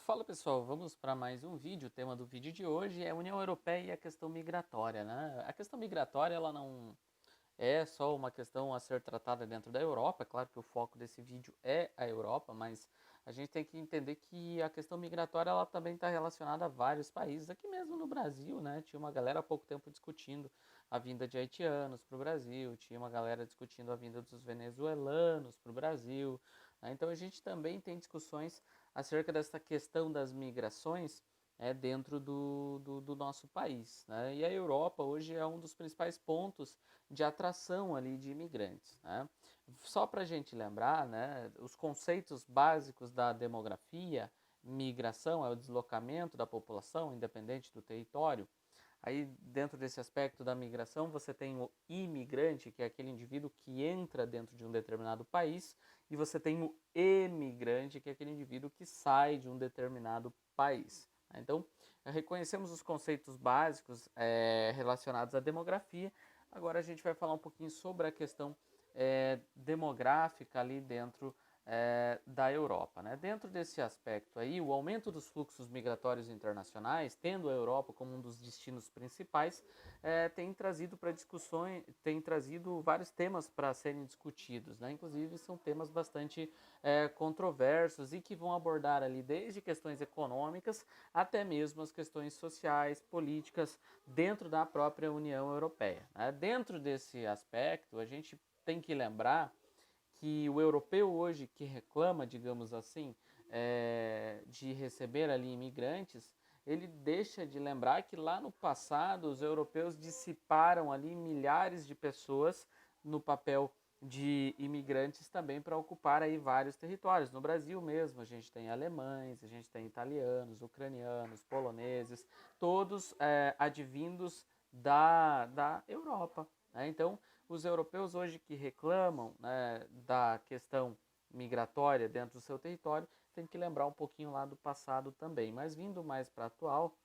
Fala pessoal, vamos para mais um vídeo. O tema do vídeo de hoje é a União Europeia e a questão migratória, né? A questão migratória ela não é só uma questão a ser tratada dentro da Europa. É claro que o foco desse vídeo é a Europa, mas a gente tem que entender que a questão migratória ela também está relacionada a vários países. Aqui mesmo no Brasil, né? Tinha uma galera há pouco tempo discutindo a vinda de haitianos para o Brasil, tinha uma galera discutindo a vinda dos venezuelanos para o Brasil, né? Então a gente também tem discussões acerca dessa questão das migrações dentro do nosso país, né? E a Europa hoje é um dos principais pontos de atração ali de imigrantes, né? Só para a gente lembrar, né, os conceitos básicos da demografia, migração é o deslocamento da população, independente do território. Aí, dentro desse aspecto da migração, você tem o imigrante, que é aquele indivíduo que entra dentro de um determinado país, e você tem o emigrante, que é aquele indivíduo que sai de um determinado país. Então, reconhecemos os conceitos básicos relacionados à demografia. Agora a gente vai falar um pouquinho sobre a questão demográfica ali dentro da Europa, né? Dentro desse aspecto aí, o aumento dos fluxos migratórios internacionais, tendo a Europa como um dos destinos principais, tem trazido para discussões, tem trazido vários temas para serem discutidos, né? Inclusive são temas bastante controversos e que vão abordar ali desde questões econômicas até mesmo as questões sociais, políticas dentro da própria União Europeia, né? Dentro desse aspecto, a gente tem que lembrar que o europeu hoje que reclama, digamos assim, de receber ali imigrantes, ele deixa de lembrar que lá no passado os europeus dissiparam ali milhares de pessoas no papel de imigrantes também para ocupar aí vários territórios. No Brasil mesmo a gente tem alemães, a gente tem italianos, ucranianos, poloneses, todos advindos da Europa, né? Então, os europeus hoje que reclamam, né, da questão migratória dentro do seu território, tem que lembrar um pouquinho lá do passado também. Mas vindo mais para atual,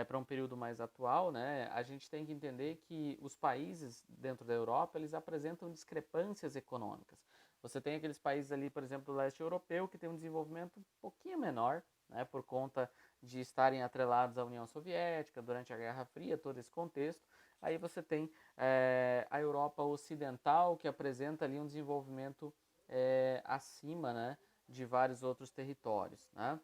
para um período mais atual, né, a gente tem que entender que os países dentro da Europa eles apresentam discrepâncias econômicas. Você tem aqueles países ali, por exemplo, do leste europeu, que tem um desenvolvimento um pouquinho menor, né, por conta de estarem atrelados à União Soviética durante a Guerra Fria, todo esse contexto. Aí você tem a Europa Ocidental, que apresenta ali um desenvolvimento acima, né, de vários outros territórios, né?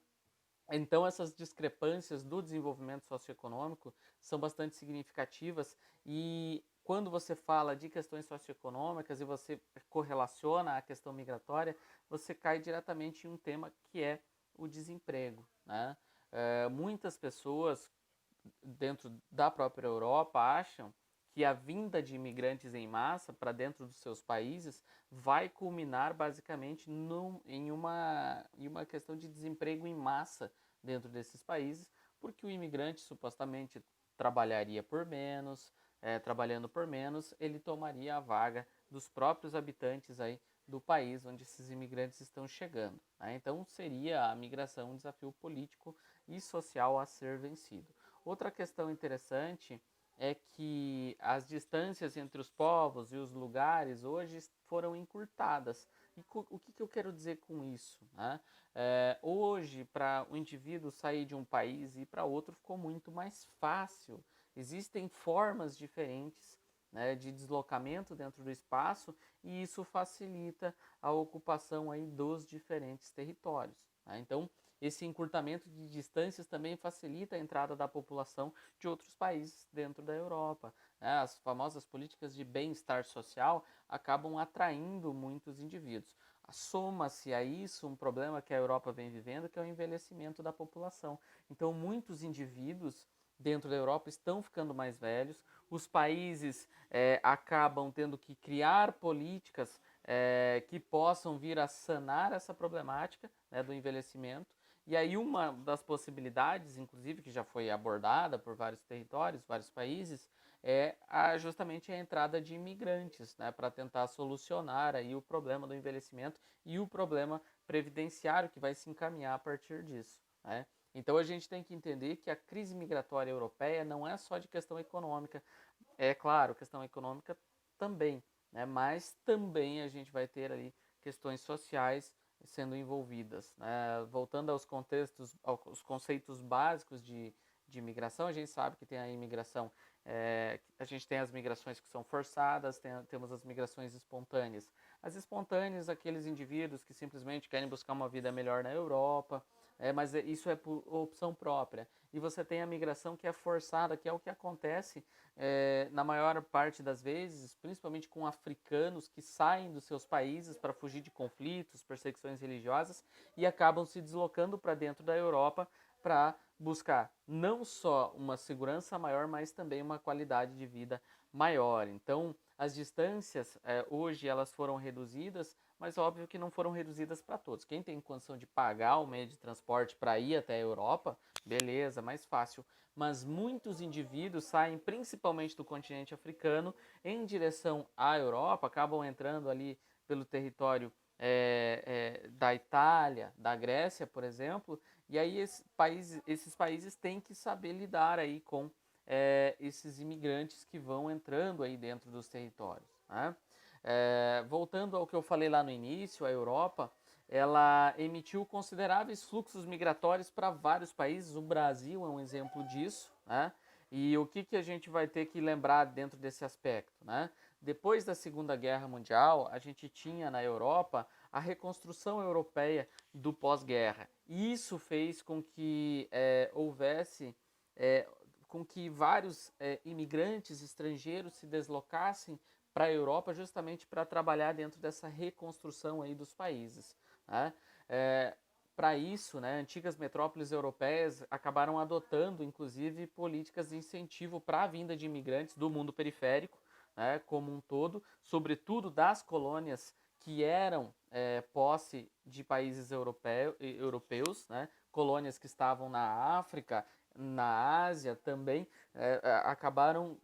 Então, essas discrepâncias do desenvolvimento socioeconômico são bastante significativas e quando você fala de questões socioeconômicas e você correlaciona a questão migratória, você cai diretamente em um tema que é o desemprego, né? Muitas pessoas dentro da própria Europa acham que a vinda de imigrantes em massa para dentro dos seus países vai culminar basicamente em uma questão de desemprego em massa dentro desses países, porque o imigrante supostamente trabalharia por menos, trabalhando por menos, ele tomaria a vaga dos próprios habitantes aí do país onde esses imigrantes estão chegando, né? Então seria a migração um desafio político e social a ser vencido. Outra questão interessante é que as distâncias entre os povos e os lugares hoje foram encurtadas. E o que eu quero dizer com isso, né? Hoje, para o indivíduo sair de um país e ir para outro, ficou muito mais fácil. Existem formas diferentes, né, de deslocamento dentro do espaço e isso facilita a ocupação aí dos diferentes territórios, né? Então, esse encurtamento de distâncias também facilita a entrada da população de outros países dentro da Europa, né? As famosas políticas de bem-estar social acabam atraindo muitos indivíduos. Soma-se a isso um problema que a Europa vem vivendo, que é o envelhecimento da população. Então, muitos indivíduos dentro da Europa estão ficando mais velhos, os países acabam tendo que criar políticas que possam vir a sanar essa problemática, né, do envelhecimento. E aí uma das possibilidades, inclusive, que já foi abordada por vários territórios, vários países, justamente a entrada de imigrantes, né, para tentar solucionar aí o problema do envelhecimento e o problema previdenciário que vai se encaminhar a partir disso, né? Então a gente tem que entender que a crise migratória europeia não é só de questão econômica, é claro, questão econômica também, né? Mas também a gente vai ter ali questões sociais sendo envolvidas, né? Voltando aos conceitos básicos de imigração, a gente sabe que tem a imigração, a gente tem as migrações que são forçadas, temos as migrações espontâneas. As espontâneas, aqueles indivíduos que simplesmente querem buscar uma vida melhor na Europa, mas isso é por opção própria. E você tem a migração que é forçada, que é o que acontece na maior parte das vezes, principalmente com africanos que saem dos seus países para fugir de conflitos, perseguições religiosas e acabam se deslocando para dentro da Europa para buscar não só uma segurança maior, mas também uma qualidade de vida maior. Então, as distâncias hoje elas foram reduzidas, mas óbvio que não foram reduzidas para todos. Quem tem condição de pagar o meio de transporte para ir até a Europa, beleza, mais fácil. Mas muitos indivíduos saem principalmente do continente africano em direção à Europa, acabam entrando ali pelo território da Itália, da Grécia, por exemplo, e aí esses países têm que saber lidar aí com esses imigrantes que vão entrando aí dentro dos territórios, né? Voltando ao que eu falei lá no início, a Europa, ela emitiu consideráveis fluxos migratórios para vários países, o Brasil é um exemplo disso, né? E o que a gente vai ter que lembrar dentro desse aspecto, né? Depois da Segunda Guerra Mundial, a gente tinha na Europa a reconstrução europeia do pós-guerra. E isso fez com que houvesse, com que vários imigrantes estrangeiros se deslocassem para a Europa justamente para trabalhar dentro dessa reconstrução aí dos países, né? Para isso, né, antigas metrópoles europeias acabaram adotando, inclusive, políticas de incentivo para a vinda de imigrantes do mundo periférico, né, como um todo, sobretudo das colônias que eram posse de países europeus, né, colônias que estavam na África, na Ásia também, acabaram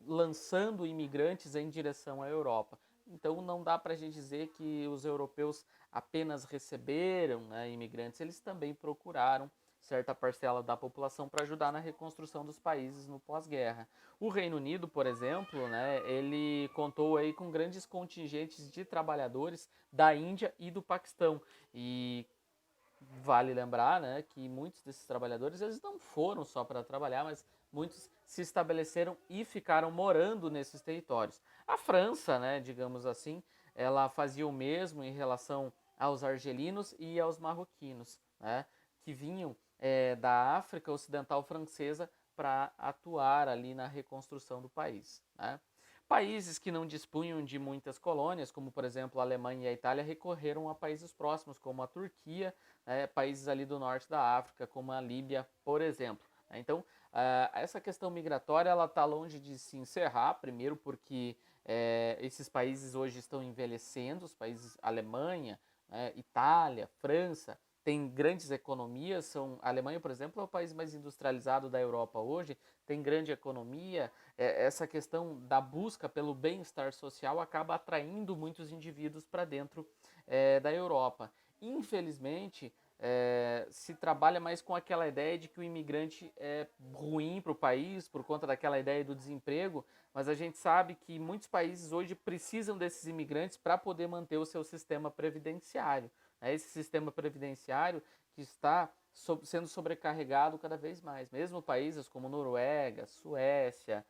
lançando imigrantes em direção à Europa. Então não dá para a gente dizer que os europeus apenas receberam, né, imigrantes, eles também procuraram certa parcela da população para ajudar na reconstrução dos países no pós-guerra. O Reino Unido, por exemplo, né, ele contou aí com grandes contingentes de trabalhadores da Índia e do Paquistão. E vale lembrar, né, que muitos desses trabalhadores eles não foram só para trabalhar, mas muitos se estabeleceram e ficaram morando nesses territórios. A França, né, digamos assim, ela fazia o mesmo em relação aos argelinos e aos marroquinos, né, que vinham da África Ocidental Francesa para atuar ali na reconstrução do país, né. Países que não dispunham de muitas colônias, como por exemplo a Alemanha e a Itália, recorreram a países próximos, como a Turquia, países ali do norte da África, como a Líbia, por exemplo. Então, essa questão migratória ela está longe de se encerrar, primeiro porque esses países hoje estão envelhecendo, os países Alemanha, Itália, França, têm grandes economias, a Alemanha, por exemplo, é o país mais industrializado da Europa hoje, tem grande economia, essa questão da busca pelo bem-estar social acaba atraindo muitos indivíduos para dentro da Europa. Infelizmente, se trabalha mais com aquela ideia de que o imigrante é ruim para o país por conta daquela ideia do desemprego, mas a gente sabe que muitos países hoje precisam desses imigrantes para poder manter o seu sistema previdenciário. Esse sistema previdenciário que está sendo sobrecarregado cada vez mais. Mesmo países como Noruega, Suécia,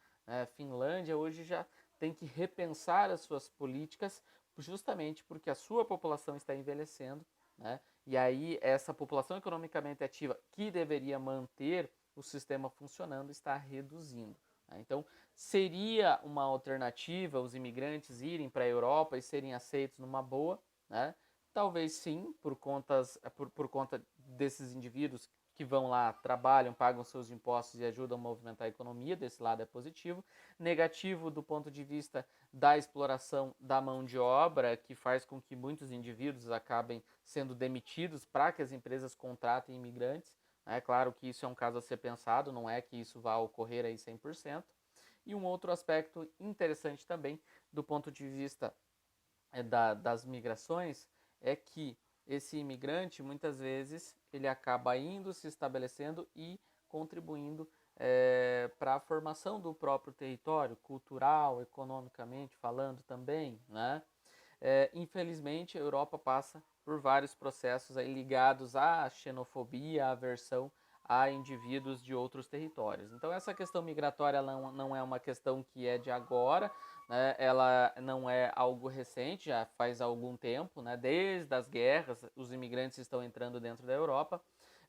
Finlândia, hoje já tem que repensar as suas políticas justamente porque a sua população está envelhecendo, né? E aí essa população economicamente ativa que deveria manter o sistema funcionando está reduzindo. Né? Então seria uma alternativa os imigrantes irem para a Europa e serem aceitos numa boa, né? Talvez sim, por conta desses indivíduos que vão lá, trabalham, pagam seus impostos e ajudam a movimentar a economia, desse lado é positivo. Negativo do ponto de vista da exploração da mão de obra, que faz com que muitos indivíduos acabem sendo demitidos para que as empresas contratem imigrantes. É claro que isso é um caso a ser pensado, não é que isso vá ocorrer aí 100%. E um outro aspecto interessante também, do ponto de vista das migrações, é que esse imigrante, muitas vezes, ele acaba indo, se estabelecendo e contribuindo para a formação do próprio território, cultural, economicamente falando também, né? Infelizmente, a Europa passa por vários processos aí ligados à xenofobia, à aversão a indivíduos de outros territórios. Então essa questão migratória não é uma questão que é de agora, né? Ela não é algo recente, já faz algum tempo, né? Desde as guerras, os imigrantes estão entrando dentro da Europa.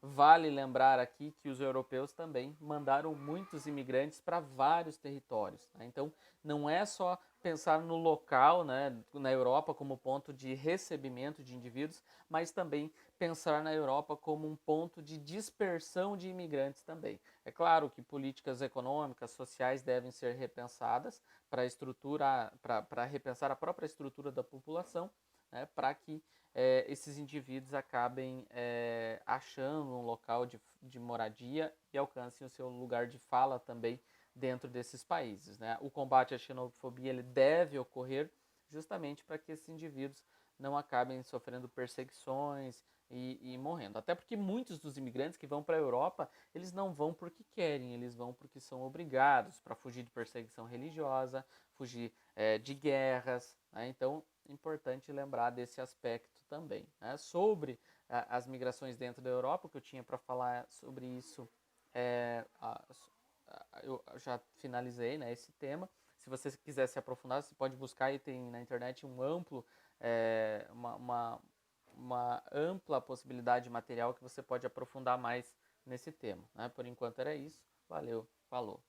Vale lembrar aqui que os europeus também mandaram muitos imigrantes para vários territórios, né? Então não é só pensar no local, né, na Europa como ponto de recebimento de indivíduos, mas também pensar na Europa como um ponto de dispersão de imigrantes também. É claro que políticas econômicas, sociais devem ser repensadas para repensar a própria estrutura da população, né, para que esses indivíduos acabem achando um local de moradia e alcancem o seu lugar de fala também dentro desses países, né? O combate à xenofobia ele deve ocorrer justamente para que esses indivíduos não acabem sofrendo perseguições e morrendo. Até porque muitos dos imigrantes que vão para a Europa, eles não vão porque querem, eles vão porque são obrigados para fugir de perseguição religiosa, fugir de guerras, né? Então, é importante lembrar desse aspecto também, né? Sobre as migrações dentro da Europa, que eu tinha para falar sobre isso, eu já finalizei, né, esse tema. Se você quiser se aprofundar, você pode buscar e tem na internet um amplo, uma ampla possibilidade de material que você pode aprofundar mais nesse tema, né? Por enquanto era isso. Valeu, falou.